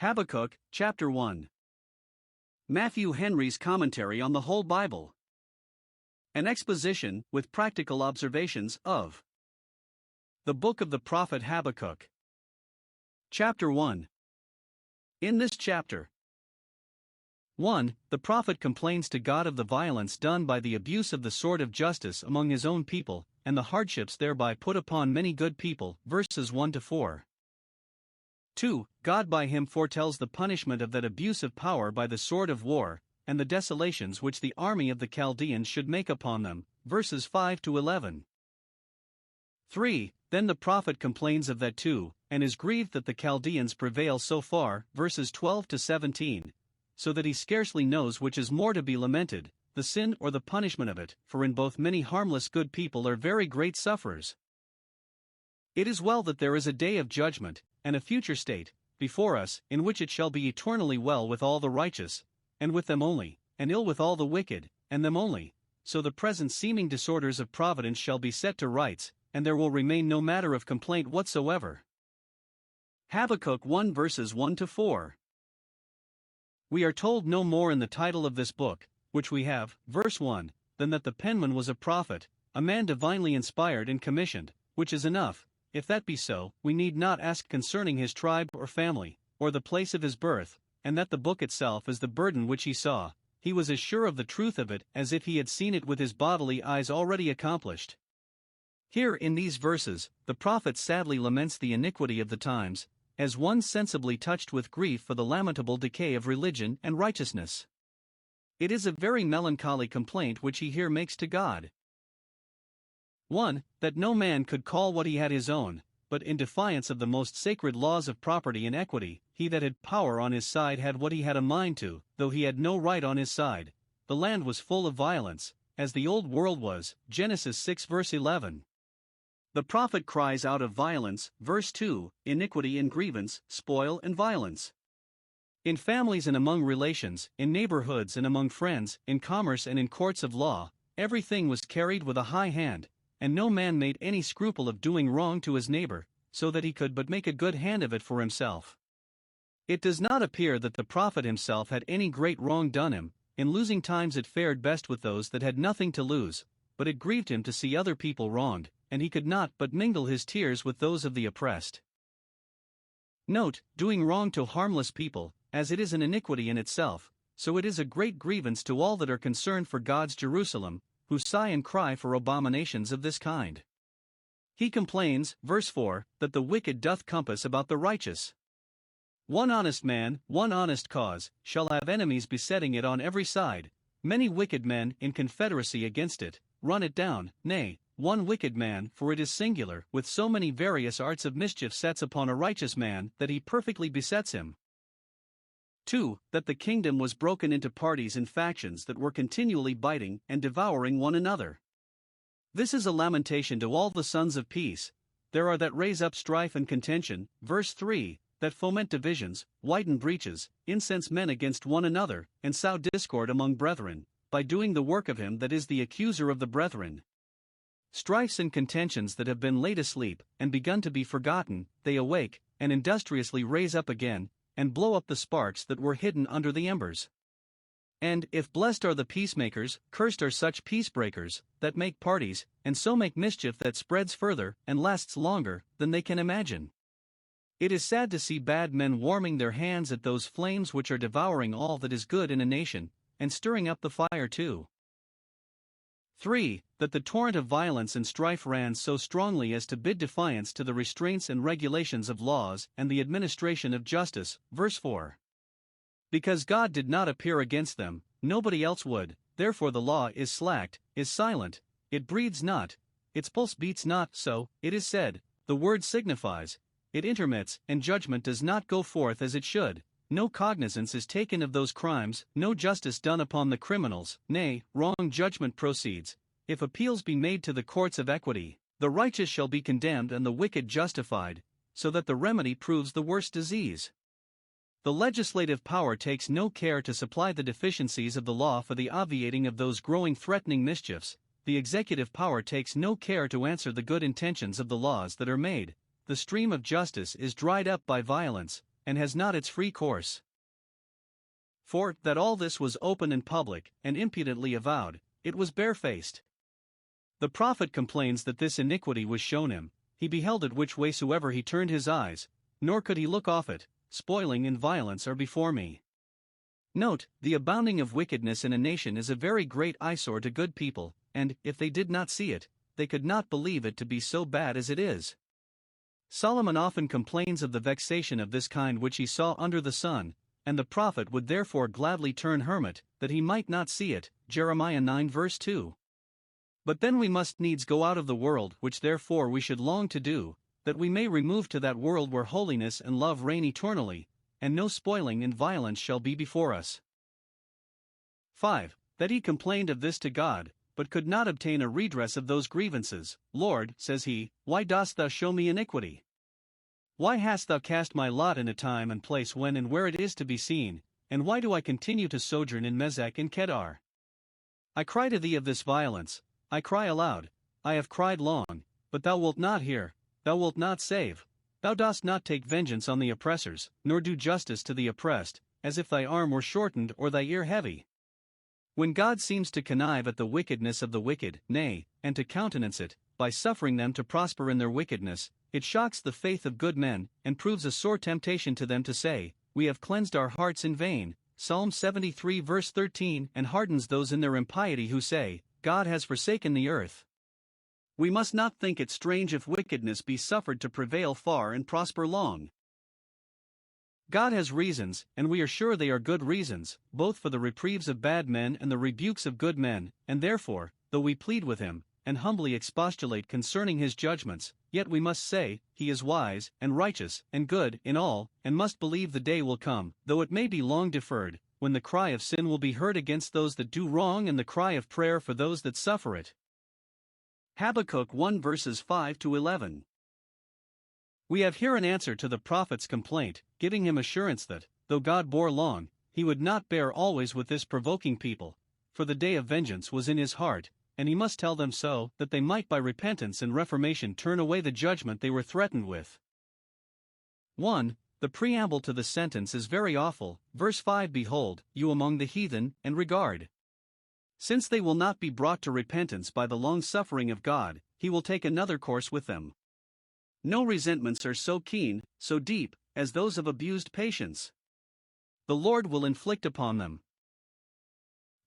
Habakkuk, Chapter 1. Matthew Henry's Commentary on the Whole Bible. An exposition, with practical observations, of the book of the prophet Habakkuk. Chapter 1. In this chapter, 1. The prophet complains to God of the violence done by the abuse of the sword of justice among his own people, and the hardships thereby put upon many good people, verses 1 to 4. 2. God by him foretells the punishment of that abuse of power by the sword of war, and the desolations which the army of the Chaldeans should make upon them, verses 5 to 11. 3. Then the prophet complains of that too, and is grieved that the Chaldeans prevail so far, verses 12 to 17, so that he scarcely knows which is more to be lamented, the sin or the punishment of it, for in both many harmless good people are very great sufferers. It is well that there is a day of judgment, and a future state, before us, in which it shall be eternally well with all the righteous, and with them only, and ill with all the wicked, and them only, so the present seeming disorders of providence shall be set to rights, and there will remain no matter of complaint whatsoever. Habakkuk 1 verses 1 to 4. We are told no more in the title of this book, which we have, verse 1, than that the penman was a prophet, a man divinely inspired and commissioned, which is enough. If that be so, we need not ask concerning his tribe or family, or the place of his birth, and that the book itself is the burden which he saw. He was as sure of the truth of it as if he had seen it with his bodily eyes already accomplished. Here in these verses, the prophet sadly laments the iniquity of the times, as one sensibly touched with grief for the lamentable decay of religion and righteousness. It is a very melancholy complaint which he here makes to God. 1. That no man could call what he had his own, but in defiance of the most sacred laws of property and equity, he that had power on his side had what he had a mind to, though he had no right on his side. The land was full of violence, as the old world was, Genesis 6 verse 11. The prophet cries out of violence, verse 2, iniquity and grievance, spoil and violence. In families and among relations, in neighborhoods and among friends, in commerce and in courts of law, everything was carried with a high hand, and no man made any scruple of doing wrong to his neighbor, so that he could but make a good hand of it for himself. It does not appear that the prophet himself had any great wrong done him. In losing times it fared best with those that had nothing to lose, but it grieved him to see other people wronged, and he could not but mingle his tears with those of the oppressed. Note, doing wrong to harmless people, as it is an iniquity in itself, so it is a great grievance to all that are concerned for God's Jerusalem, who sigh and cry for abominations of this kind. He complains, verse 4, that the wicked doth compass about the righteous. One honest man, one honest cause, shall have enemies besetting it on every side, many wicked men in confederacy against it, run it down, nay, one wicked man, for it is singular, with so many various arts of mischief sets upon a righteous man, that he perfectly besets him. 2. That the kingdom was broken into parties and factions that were continually biting and devouring one another. This is a lamentation to all the sons of peace. There are that raise up strife and contention, verse 3, that foment divisions, widen breaches, incense men against one another, and sow discord among brethren, by doing the work of him that is the accuser of the brethren. Strifes and contentions that have been laid asleep, and begun to be forgotten, they awake, and industriously raise up again, and blow up the sparks that were hidden under the embers. And, if blessed are the peacemakers, cursed are such peacebreakers, that make parties, and so make mischief that spreads further, and lasts longer, than they can imagine. It is sad to see bad men warming their hands at those flames which are devouring all that is good in a nation, and stirring up the fire too. 3. That the torrent of violence and strife ran so strongly as to bid defiance to the restraints and regulations of laws and the administration of justice, verse 4. Because God did not appear against them, nobody else would, therefore the law is slacked, is silent, it breathes not, its pulse beats not, so, it is said, the word signifies, it intermits, and judgment does not go forth as it should. No cognizance is taken of those crimes, no justice done upon the criminals, nay, wrong judgment proceeds. If appeals be made to the courts of equity, the righteous shall be condemned and the wicked justified, so that the remedy proves the worse disease. The legislative power takes no care to supply the deficiencies of the law for the obviating of those growing threatening mischiefs. The executive power takes no care to answer the good intentions of the laws that are made. The stream of justice is dried up by violence, and has not its free course. For that all this was open and public, and impudently avowed, it was barefaced. The prophet complains that this iniquity was shown him, he beheld it which waysoever he turned his eyes, nor could he look off it, spoiling and violence are before me. Note, the abounding of wickedness in a nation is a very great eyesore to good people, and, if they did not see it, they could not believe it to be so bad as it is. Solomon often complains of the vexation of this kind which he saw under the sun, and the prophet would therefore gladly turn hermit, that he might not see it, Jeremiah 9 verse 2. But then we must needs go out of the world, which therefore we should long to do, that we may remove to that world where holiness and love reign eternally, and no spoiling and violence shall be before us. 5. That he complained of this to God, but could not obtain a redress of those grievances. Lord, says he, why dost thou show me iniquity? Why hast thou cast my lot in a time and place when and where it is to be seen, and why do I continue to sojourn in Mezek and Kedar? I cry to thee of this violence, I cry aloud, I have cried long, but thou wilt not hear, thou wilt not save. Thou dost not take vengeance on the oppressors, nor do justice to the oppressed, as if thy arm were shortened or thy ear heavy. When God seems to connive at the wickedness of the wicked, nay, and to countenance it, by suffering them to prosper in their wickedness, it shocks the faith of good men, and proves a sore temptation to them to say, we have cleansed our hearts in vain, Psalm 73 verse 13, and hardens those in their impiety who say, God has forsaken the earth. We must not think it strange if wickedness be suffered to prevail far and prosper long. God has reasons, and we are sure they are good reasons, both for the reprieves of bad men and the rebukes of good men, and therefore, though we plead with him, and humbly expostulate concerning his judgments, yet we must say, he is wise, and righteous, and good in all, and must believe the day will come, though it may be long deferred, when the cry of sin will be heard against those that do wrong and the cry of prayer for those that suffer it. Habakkuk 1 verses 5 to 11. We have here an answer to the prophet's complaint, giving him assurance that, though God bore long, he would not bear always with this provoking people, for the day of vengeance was in his heart, and he must tell them so, that they might by repentance and reformation turn away the judgment they were threatened with. 1. The preamble to the sentence is very awful, verse 5 Behold, you among the heathen, and regard. Since they will not be brought to repentance by the long suffering of God, he will take another course with them. No resentments are so keen, so deep, as those of abused patience. The Lord will inflict upon them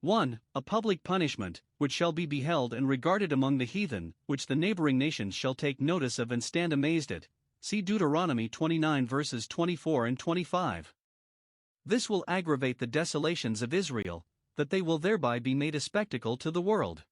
1. A public punishment, which shall be beheld and regarded among the heathen, which the neighboring nations shall take notice of and stand amazed at. See Deuteronomy 29 verses 24 and 25. This will aggravate the desolations of Israel, that they will thereby be made a spectacle to the world.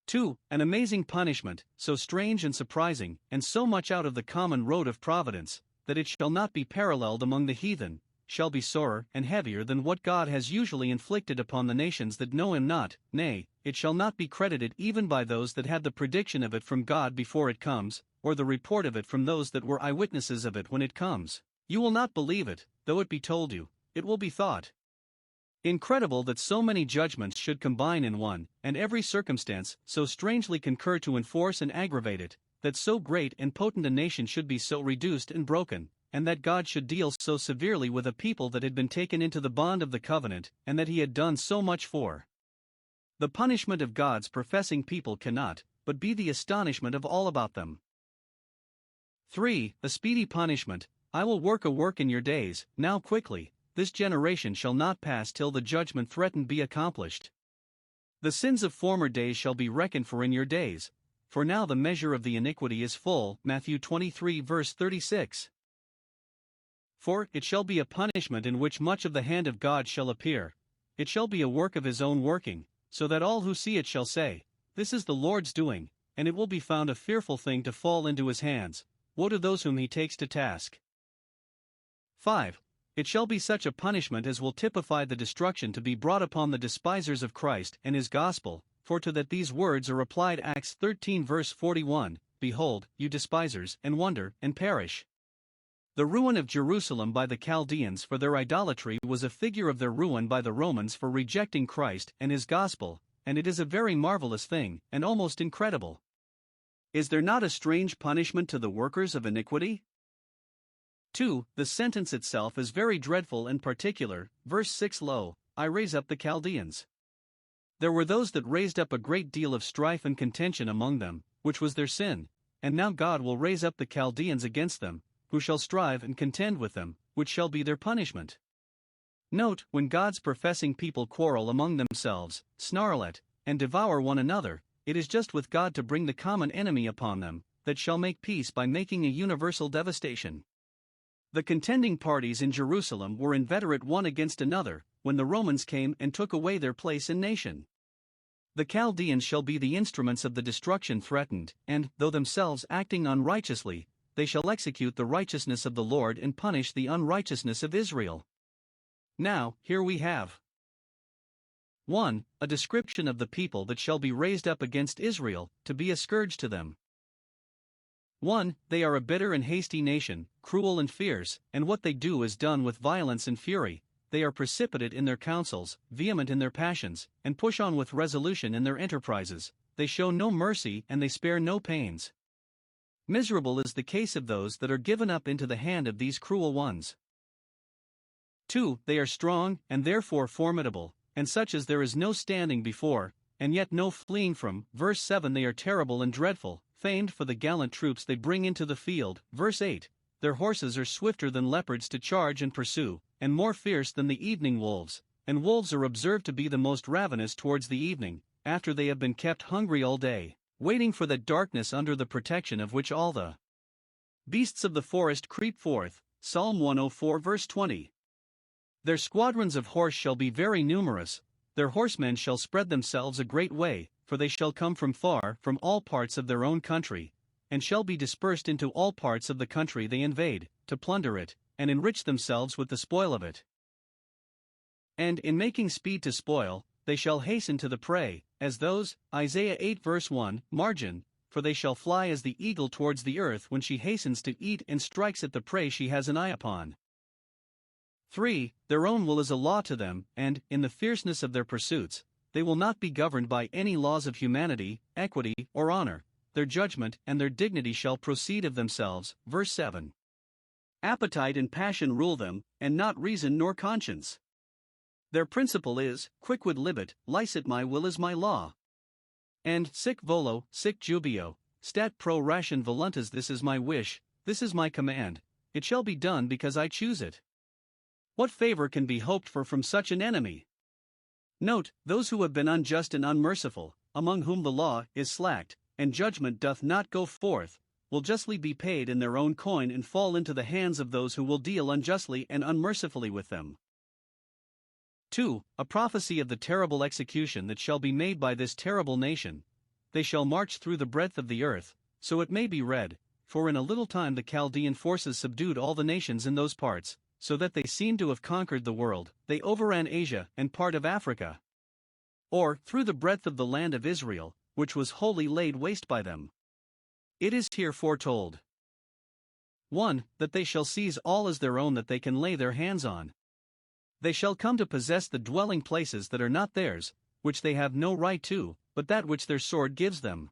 2. An amazing punishment, so strange and surprising, and so much out of the common road of providence, that it shall not be paralleled among the heathen, shall be sorer and heavier than what God has usually inflicted upon the nations that know him not, nay, it shall not be credited even by those that had the prediction of it from God before it comes, or the report of it from those that were eyewitnesses of it when it comes. You will not believe it, though it be told you, it will be thought incredible that so many judgments should combine in one, and every circumstance so strangely concur to enforce and aggravate it, that so great and potent a nation should be so reduced and broken, and that God should deal so severely with a people that had been taken into the bond of the covenant, and that he had done so much for. The punishment of God's professing people cannot but be the astonishment of all about them. 3. A speedy punishment. I will work a work in your days, now quickly. This generation shall not pass till the judgment threatened be accomplished. The sins of former days shall be reckoned for in your days, for now the measure of the iniquity is full. Matthew 23 verse 36. For it shall be a punishment in which much of the hand of God shall appear. It shall be a work of his own working, so that all who see it shall say, This is the Lord's doing, and it will be found a fearful thing to fall into his hands. Woe to those whom he takes to task. 5. It shall be such a punishment as will typify the destruction to be brought upon the despisers of Christ and his gospel, for to that these words are applied Acts 13 verse 41, Behold, you despisers, and wonder, and perish. The ruin of Jerusalem by the Chaldeans for their idolatry was a figure of their ruin by the Romans for rejecting Christ and his gospel, and it is a very marvelous thing, and almost incredible. Is there not a strange punishment to the workers of iniquity? 2. The sentence itself is very dreadful and particular. Verse 6: Lo, I raise up the Chaldeans. There were those that raised up a great deal of strife and contention among them, which was their sin, and now God will raise up the Chaldeans against them, who shall strive and contend with them, which shall be their punishment. Note, when God's professing people quarrel among themselves, snarl at, and devour one another, it is just with God to bring the common enemy upon them, that shall make peace by making a universal devastation. The contending parties in Jerusalem were inveterate one against another, when the Romans came and took away their place and nation. The Chaldeans shall be the instruments of the destruction threatened, and, though themselves acting unrighteously, they shall execute the righteousness of the Lord and punish the unrighteousness of Israel. Now, here we have 1. A description of the people that shall be raised up against Israel, to be a scourge to them. 1. They are a bitter and hasty nation, cruel and fierce, and what they do is done with violence and fury. They are precipitate in their counsels, vehement in their passions, and push on with resolution in their enterprises. They show no mercy and they spare no pains. Miserable is the case of those that are given up into the hand of these cruel ones. 2. They are strong, and therefore formidable, and such as there is no standing before, and yet no fleeing from. Verse 7: They are terrible and dreadful, famed for the gallant troops they bring into the field. Verse 8: Their horses are swifter than leopards to charge and pursue, and more fierce than the evening wolves, and wolves are observed to be the most ravenous towards the evening, after they have been kept hungry all day, waiting for that darkness under the protection of which all the beasts of the forest creep forth. Psalm 104 verse 20. Their squadrons of horse shall be very numerous, their horsemen shall spread themselves a great way, for they shall come from far, from all parts of their own country, and shall be dispersed into all parts of the country they invade, to plunder it, and enrich themselves with the spoil of it. And in making speed to spoil, they shall hasten to the prey, as those, Isaiah 8 verse 1, margin, for they shall fly as the eagle towards the earth when she hastens to eat and strikes at the prey she has an eye upon. 3. Their own will is a law to them, and, in the fierceness of their pursuits, they will not be governed by any laws of humanity, equity, or honor. Their judgment and their dignity shall proceed of themselves. Verse 7. Appetite and passion rule them, and not reason nor conscience. Their principle is, quicquid libet, licet my will is my law. And sic volo, sic jubeo, stat pro ration voluntas, this is my wish, this is my command, it shall be done because I choose it. What favor can be hoped for from such an enemy? Note, those who have been unjust and unmerciful, among whom the law is slacked, and judgment doth not go forth, will justly be paid in their own coin and fall into the hands of those who will deal unjustly and unmercifully with them. 2. A prophecy of the terrible execution that shall be made by this terrible nation. They shall march through the breadth of the earth, so it may be read, for in a little time the Chaldean forces subdued all the nations in those parts, so that they seemed to have conquered the world. They overran Asia and part of Africa. Or, through the breadth of the land of Israel, which was wholly laid waste by them. It is here foretold. 1. That they shall seize all as their own that they can lay their hands on. They shall come to possess the dwelling places that are not theirs, which they have no right to, but that which their sword gives them.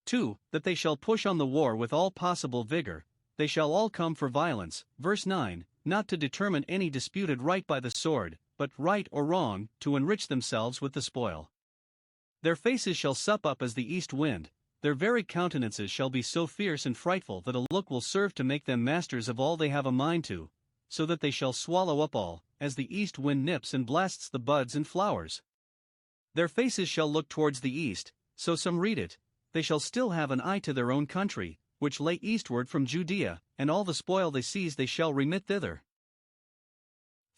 2. That they shall push on the war with all possible vigor. They shall all come for violence. Verse 9, not to determine any disputed right by the sword, but right or wrong, to enrich themselves with the spoil. Their faces shall sup up as the east wind, their very countenances shall be so fierce and frightful that a look will serve to make them masters of all they have a mind to, so that they shall swallow up all, as the east wind nips and blasts the buds and flowers. Their faces shall look towards the east, so some read it, they shall still have an eye to their own country, which lay eastward from Judea, and all the spoil they seize they shall remit thither.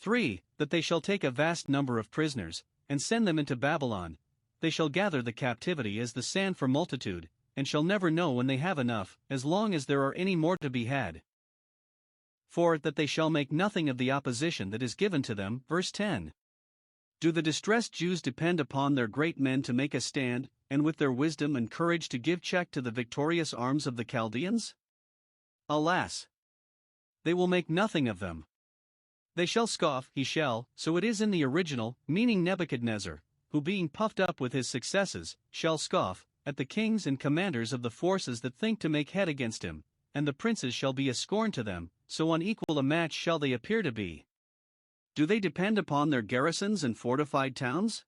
3. That they shall take a vast number of prisoners, and send them into Babylon. They shall gather the captivity as the sand for multitude, and shall never know when they have enough, as long as there are any more to be had. 4. That they shall make nothing of the opposition that is given to them. Verse 10. Do the distressed Jews depend upon their great men to make a stand, and with their wisdom and courage to give check to the victorious arms of the Chaldeans? Alas! They will make nothing of them. They shall scoff, he shall, so it is in the original, meaning Nebuchadnezzar, who being puffed up with his successes, shall scoff, at the kings and commanders of the forces that think to make head against him, and the princes shall be a scorn to them, so unequal a match shall they appear to be. Do they depend upon their garrisons and fortified towns?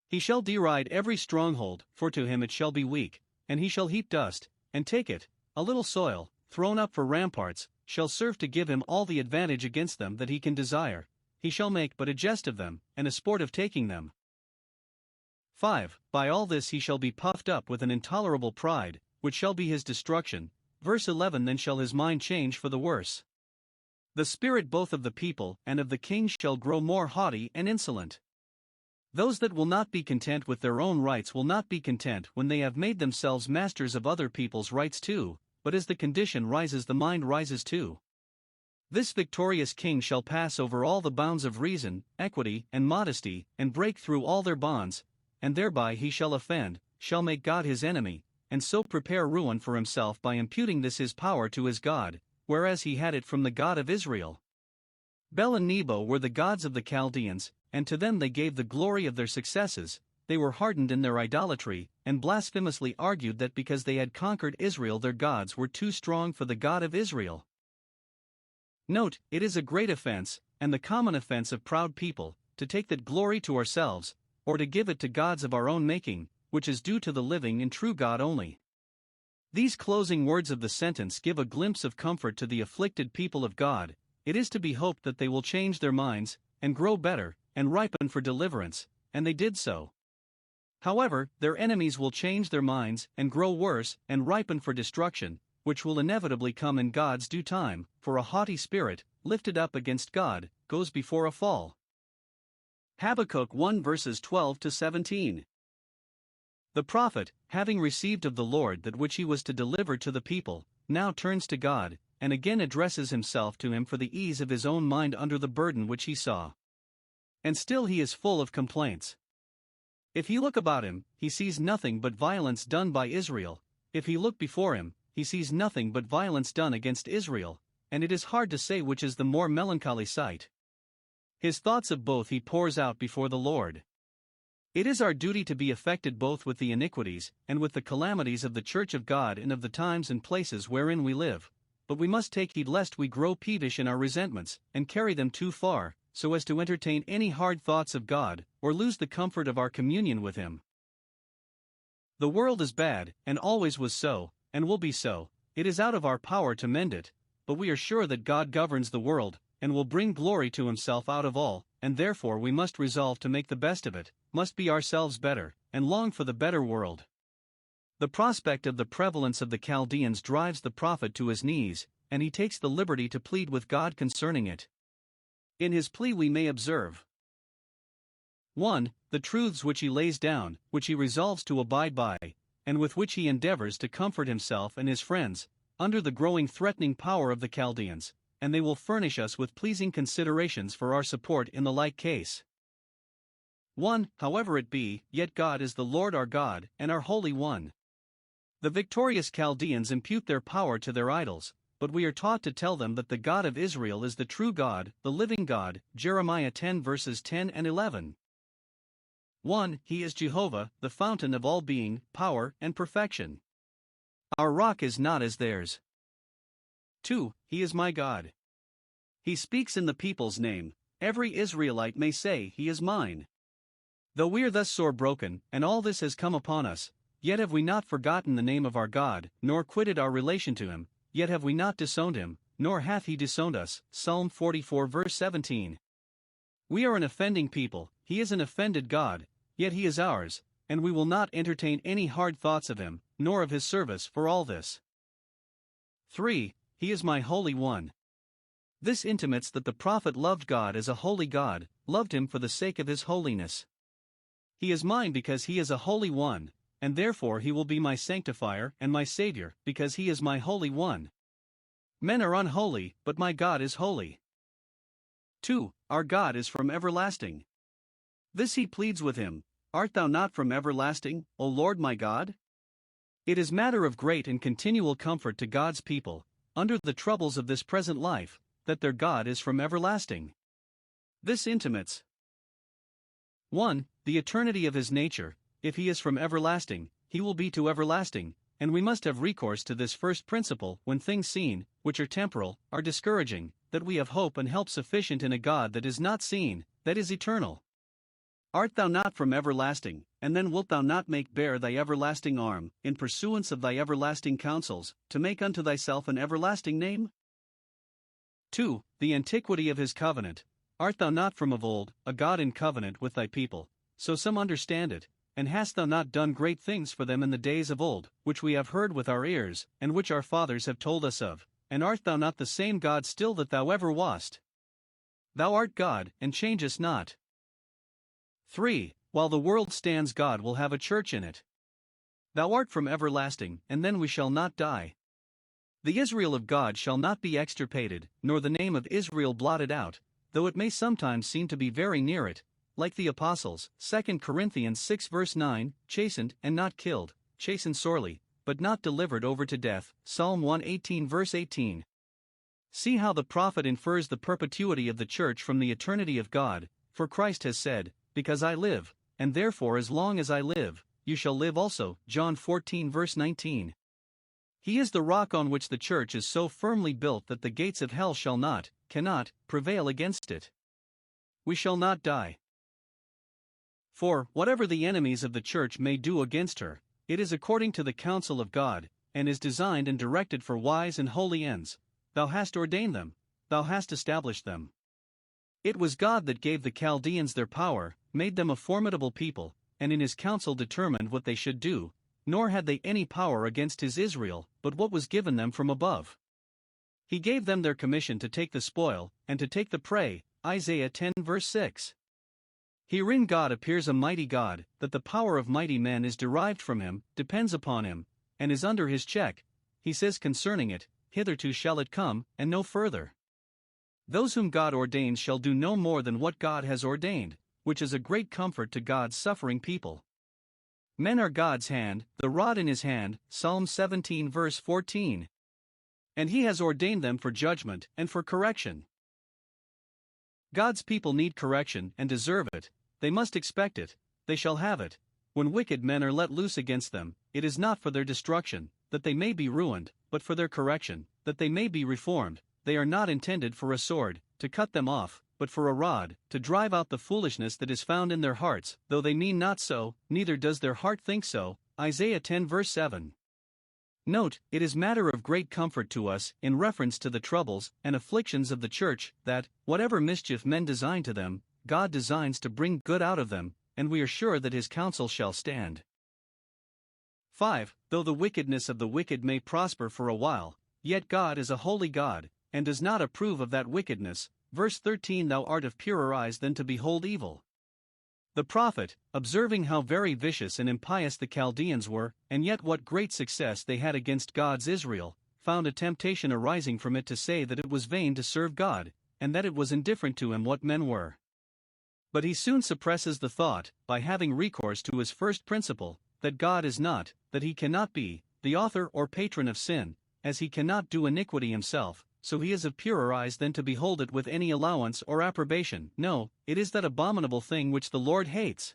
He shall deride every stronghold, for to him it shall be weak, and he shall heap dust, and take it, a little soil, thrown up for ramparts, shall serve to give him all the advantage against them that he can desire. He shall make but a jest of them, and a sport of taking them. 5. By all this he shall be puffed up with an intolerable pride, which shall be his destruction. Verse 11. Then shall his mind change for the worse. The spirit both of the people and of the king shall grow more haughty and insolent. Those that will not be content with their own rights will not be content when they have made themselves masters of other people's rights too, but as the condition rises the mind rises too. This victorious king shall pass over all the bounds of reason, equity, and modesty, and break through all their bonds, and thereby he shall offend, shall make God his enemy, and so prepare ruin for himself by imputing this his power to his God, whereas he had it from the God of Israel. Bel and Nebo were the gods of the Chaldeans, and to them they gave the glory of their successes. They were hardened in their idolatry, and blasphemously argued that because they had conquered Israel their gods were too strong for the God of Israel. Note, it is a great offense, and the common offense of proud people, to take that glory to ourselves, or to give it to gods of our own making, which is due to the living and true God only. These closing words of the sentence give a glimpse of comfort to the afflicted people of God. It is to be hoped that they will change their minds, and grow better, and ripen for deliverance, and they did so. However, their enemies will change their minds, and grow worse, and ripen for destruction, which will inevitably come in God's due time, for a haughty spirit, lifted up against God, goes before a fall. Habakkuk 1 verses 12 to 17. The prophet, having received of the Lord that which he was to deliver to the people, now turns to God, and again addresses himself to him for the ease of his own mind under the burden which he saw. And still he is full of complaints. If he look about him, he sees nothing but violence done by Israel. If he look before him, he sees nothing but violence done against Israel, and it is hard to say which is the more melancholy sight. His thoughts of both he pours out before the Lord. It is our duty to be affected both with the iniquities and with the calamities of the Church of God and of the times and places wherein we live, but we must take heed lest we grow peevish in our resentments, and carry them too far, so as to entertain any hard thoughts of God, or lose the comfort of our communion with Him. The world is bad, and always was so, and will be so. It is out of our power to mend it, but we are sure that God governs the world, and will bring glory to Himself out of all, and therefore we must resolve to make the best of it, must be ourselves better, and long for the better world. The prospect of the prevalence of the Chaldeans drives the prophet to his knees, and he takes the liberty to plead with God concerning it. In his plea we may observe 1. The truths which he lays down, which he resolves to abide by, and with which he endeavors to comfort himself and his friends, under the growing threatening power of the Chaldeans, and they will furnish us with pleasing considerations for our support in the like case. 1. However it be, yet God is the Lord our God, and our Holy One. The victorious Chaldeans impute their power to their idols, but we are taught to tell them that the God of Israel is the true God, the living God, Jeremiah 10 verses 10 and 11. 1. He is Jehovah, the fountain of all being, power, and perfection. Our rock is not as theirs. 2. He is my God. He speaks in the people's name. Every Israelite may say, He is mine. Though we are thus sore broken, and all this has come upon us, yet have we not forgotten the name of our God, nor quitted our relation to Him, yet have we not disowned Him, nor hath He disowned us. Psalm 44 verse 17. We are an offending people, He is an offended God, yet He is ours, and we will not entertain any hard thoughts of Him, nor of His service for all this. 3. He is my Holy One. This intimates that the prophet loved God as a holy God, loved Him for the sake of His holiness. He is mine because He is a Holy One, and therefore He will be my sanctifier and my Savior, because He is my Holy One. Men are unholy, but my God is holy. 2. Our God is from everlasting. This he pleads with Him, Art thou not from everlasting, O Lord my God? It is matter of great and continual comfort to God's people, under the troubles of this present life, that their God is from everlasting. This intimates 1. The eternity of His nature. If He is from everlasting, He will be to everlasting, and we must have recourse to this first principle when things seen, which are temporal, are discouraging, that we have hope and help sufficient in a God that is not seen, that is eternal. Art thou not from everlasting, and then wilt thou not make bare thy everlasting arm, in pursuance of thy everlasting counsels, to make unto thyself an everlasting name? 2. The antiquity of his covenant. Art thou not from of old, a God in covenant with thy people, so some understand it, and hast thou not done great things for them in the days of old, which we have heard with our ears, and which our fathers have told us of, and art thou not the same God still that thou ever wast? Thou art God, and changest not. 3. While the world stands, God will have a church in it. Thou art from everlasting, and then we shall not die. The Israel of God shall not be extirpated, nor the name of Israel blotted out, though it may sometimes seem to be very near it, like the apostles, 2 Corinthians 6 verse 9, chastened and not killed, chastened sorely, but not delivered over to death, Psalm 118 verse 18. See how the prophet infers the perpetuity of the church from the eternity of God, for Christ has said, because I live, and therefore as long as I live, you shall live also, John 14 verse 19. He is the rock on which the church is so firmly built that the gates of hell shall not, cannot, prevail against it. We shall not die. For, whatever the enemies of the church may do against her, it is according to the counsel of God, and is designed and directed for wise and holy ends. Thou hast ordained them, thou hast established them. It was God that gave the Chaldeans their power, made them a formidable people, and in his counsel determined what they should do, nor had they any power against his Israel, but what was given them from above. He gave them their commission to take the spoil, and to take the prey, Isaiah 10 verse 6. Herein God appears a mighty God, that the power of mighty men is derived from him, depends upon him, and is under his check. He says concerning it, hitherto shall it come, and no further. Those whom God ordains shall do no more than what God has ordained, which is a great comfort to God's suffering people. Men are God's hand, the rod in his hand, Psalm 17 verse 14. And he has ordained them for judgment and for correction. God's people need correction and deserve it, they must expect it, they shall have it. When wicked men are let loose against them, it is not for their destruction, that they may be ruined, but for their correction, that they may be reformed. They are not intended for a sword, to cut them off, but for a rod, to drive out the foolishness that is found in their hearts, though they mean not so, neither does their heart think so, Isaiah 10 verse 7. Note, it is matter of great comfort to us, in reference to the troubles and afflictions of the church, that, whatever mischief men design to them, God designs to bring good out of them, and we are sure that his counsel shall stand. 5. Though the wickedness of the wicked may prosper for a while, yet God is a holy God, and does not approve of that wickedness. Verse 13. Thou art of purer eyes than to behold evil. The prophet, observing how very vicious and impious the Chaldeans were, and yet what great success they had against God's Israel, found a temptation arising from it to say that it was vain to serve God, and that it was indifferent to him what men were. But he soon suppresses the thought, by having recourse to his first principle, that God is not, that he cannot be, the author or patron of sin, as he cannot do iniquity himself, so he is of purer eyes than to behold it with any allowance or approbation. No, it is that abominable thing which the Lord hates.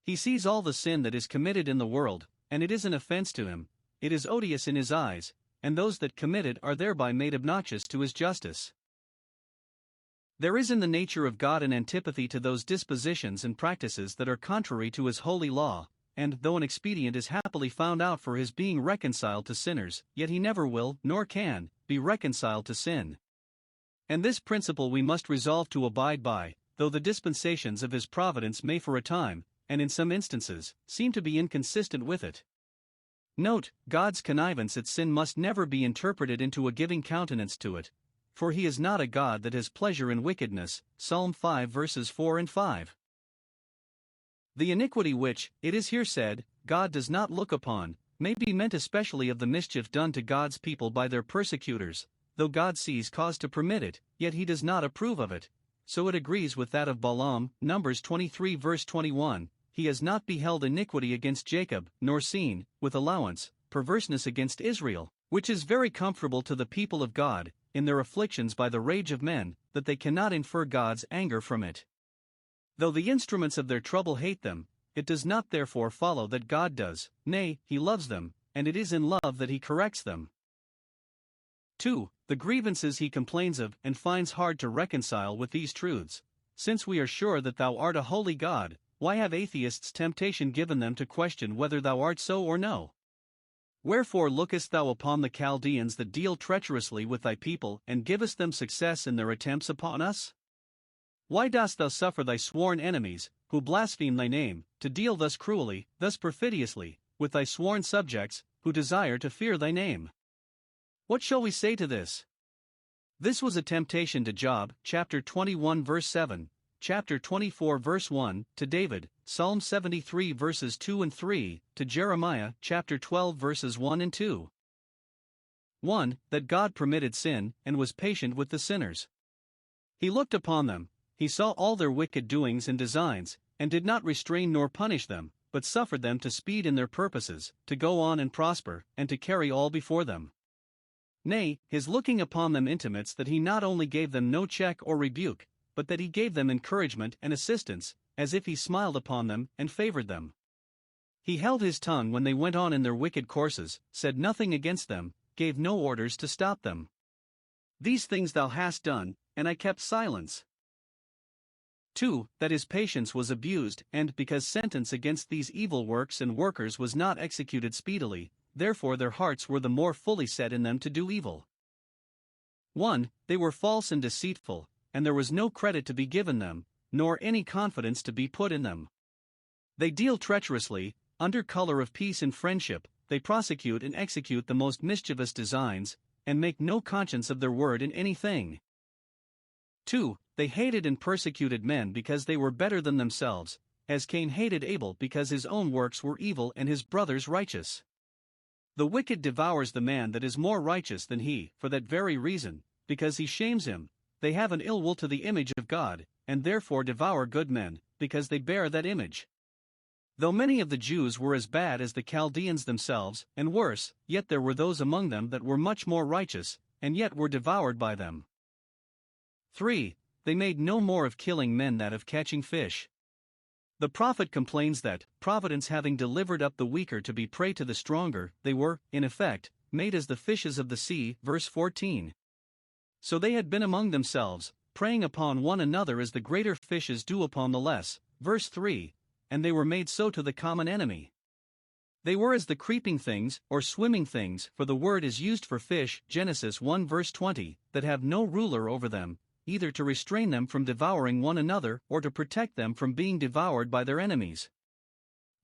He sees all the sin that is committed in the world, and it is an offense to him, it is odious in his eyes, and those that commit it are thereby made obnoxious to his justice. There is in the nature of God an antipathy to those dispositions and practices that are contrary to his holy law, and though an expedient is happily found out for his being reconciled to sinners, yet he never will, nor can, be reconciled to sin. And this principle we must resolve to abide by, though the dispensations of his providence may for a time, and in some instances, seem to be inconsistent with it. Note, God's connivance at sin must never be interpreted into a giving countenance to it, for he is not a God that has pleasure in wickedness, Psalm 5 verses 4 and 5. The iniquity which, it is here said, God does not look upon, may be meant especially of the mischief done to God's people by their persecutors, though God sees cause to permit it, yet he does not approve of it. So it agrees with that of Balaam, Numbers 23 verse 21, he has not beheld iniquity against Jacob, nor seen, with allowance, perverseness against Israel, which is very comfortable to the people of God, in their afflictions by the rage of men, that they cannot infer God's anger from it. Though the instruments of their trouble hate them, it does not therefore follow that God does, nay, he loves them, and it is in love that he corrects them. 2. The grievances he complains of and finds hard to reconcile with these truths. Since we are sure that thou art a holy God, why have atheists temptation given them to question whether thou art so or no? Wherefore lookest thou upon the Chaldeans that deal treacherously with thy people, and givest them success in their attempts upon us? Why dost thou suffer thy sworn enemies, who blaspheme thy name, to deal thus cruelly, thus perfidiously, with thy sworn subjects, who desire to fear thy name? What shall we say to this? This was a temptation to Job, chapter 21 verse 7, chapter 24 verse 1, to David, Psalm 73 verses 2 and 3, to Jeremiah, chapter 12 verses 1 and 2. 1. That God permitted sin, and was patient with the sinners. He looked upon them, he saw all their wicked doings and designs, and did not restrain nor punish them, but suffered them to speed in their purposes, to go on and prosper, and to carry all before them. Nay, his looking upon them intimates that he not only gave them no check or rebuke, but that he gave them encouragement and assistance, as if he smiled upon them and favored them. He held his tongue when they went on in their wicked courses, said nothing against them, gave no orders to stop them. These things thou hast done, and I kept silence. 2. That his patience was abused, and because sentence against these evil works and workers was not executed speedily, therefore their hearts were the more fully set in them to do evil. 1. They were false and deceitful, and there was no credit to be given them, nor any confidence to be put in them. They deal treacherously, under color of peace and friendship, they prosecute and execute the most mischievous designs, and make no conscience of their word in anything. 2. They hated and persecuted men because they were better than themselves, as Cain hated Abel because his own works were evil and his brother's righteous. The wicked devours the man that is more righteous than he, for that very reason, because he shames him. They have an ill will to the image of God, and therefore devour good men, because they bear that image. Though many of the Jews were as bad as the Chaldeans themselves, and worse, yet there were those among them that were much more righteous, and yet were devoured by them. 3. They made no more of killing men than of catching fish. The prophet complains that, providence having delivered up the weaker to be prey to the stronger, they were, in effect, made as the fishes of the sea, verse 14. So they had been among themselves, preying upon one another as the greater fishes do upon the less, verse 3, and they were made so to the common enemy. They were as the creeping things, or swimming things, for the word is used for fish, Genesis 1 verse 20, that have no ruler over them, either to restrain them from devouring one another or to protect them from being devoured by their enemies.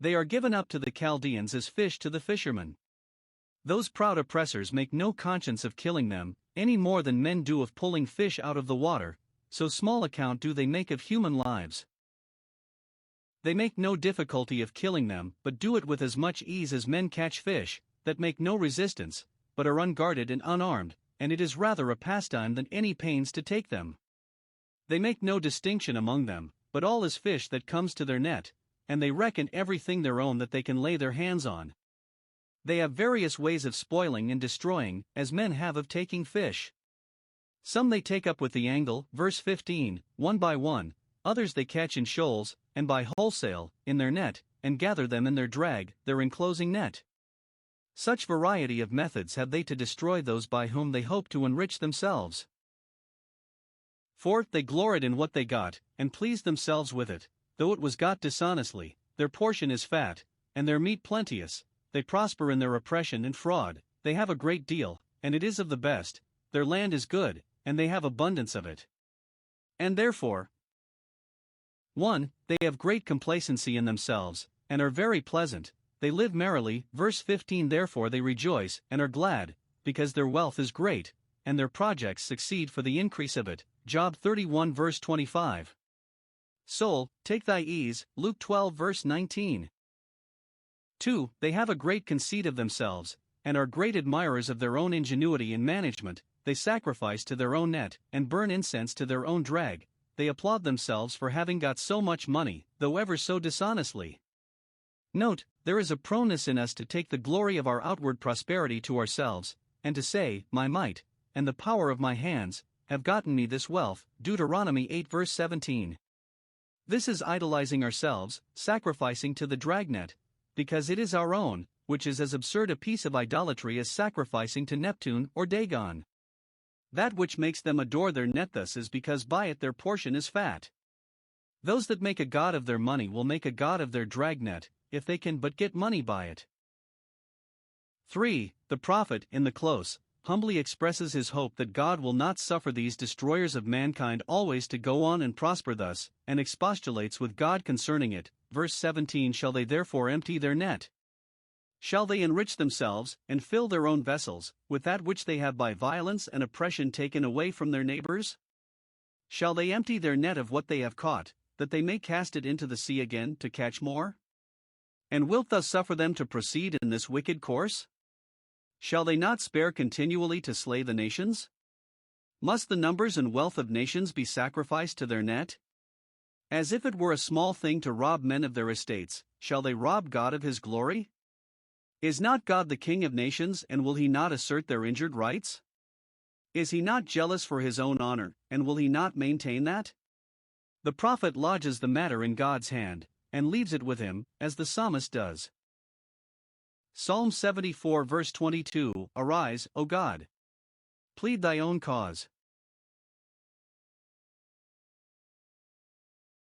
They are given up to the Chaldeans as fish to the fishermen. Those proud oppressors make no conscience of killing them, any more than men do of pulling fish out of the water, so small account do they make of human lives. They make no difficulty of killing them, but do it with as much ease as men catch fish, that make no resistance, but are unguarded and unarmed, and it is rather a pastime than any pains to take them. They make no distinction among them, but all is fish that comes to their net, and they reckon everything their own that they can lay their hands on. They have various ways of spoiling and destroying, as men have of taking fish. Some they take up with the angle, verse 15, one by one, others they catch in shoals, and by wholesale, in their net, and gather them in their drag, their enclosing net. Such variety of methods have they to destroy those by whom they hope to enrich themselves. 4. They gloried in what they got, and pleased themselves with it, though it was got dishonestly. Their portion is fat, and their meat plenteous. They prosper in their oppression and fraud, they have a great deal, and it is of the best. Their land is good, and they have abundance of it. And therefore, 1. They have great complacency in themselves, and are very pleasant. They live merrily, verse 15. Therefore they rejoice, and are glad, because their wealth is great, and their projects succeed for the increase of it, Job 31 verse 25. Soul, take thy ease, Luke 12 verse 19. 2. They have a great conceit of themselves, and are great admirers of their own ingenuity in management. They sacrifice to their own net, and burn incense to their own drag. They applaud themselves for having got so much money, though ever so dishonestly. Note, there is a proneness in us to take the glory of our outward prosperity to ourselves, and to say, my might, and the power of my hands, have gotten me this wealth, Deuteronomy 8 verse 17. This is idolizing ourselves, sacrificing to the dragnet, because it is our own, which is as absurd a piece of idolatry as sacrificing to Neptune or Dagon. That which makes them adore their net thus is because by it their portion is fat. Those that make a god of their money will make a god of their dragnet, if they can but get money by it. 3. The prophet, in the close, humbly expresses his hope that God will not suffer these destroyers of mankind always to go on and prosper thus, and expostulates with God concerning it. Verse 17. Shall they therefore empty their net? Shall they enrich themselves, and fill their own vessels, with that which they have by violence and oppression taken away from their neighbors? Shall they empty their net of what they have caught, that they may cast it into the sea again to catch more? And wilt thou suffer them to proceed in this wicked course? Shall they not spare continually to slay the nations? Must the numbers and wealth of nations be sacrificed to their net? As if it were a small thing to rob men of their estates, shall they rob God of his glory? Is not God the King of nations, and will he not assert their injured rights? Is he not jealous for his own honor, and will he not maintain that? The prophet lodges the matter in God's hand, and leaves it with him, as the psalmist does. Psalm 74 verse 22. Arise, O God! Plead thy own cause.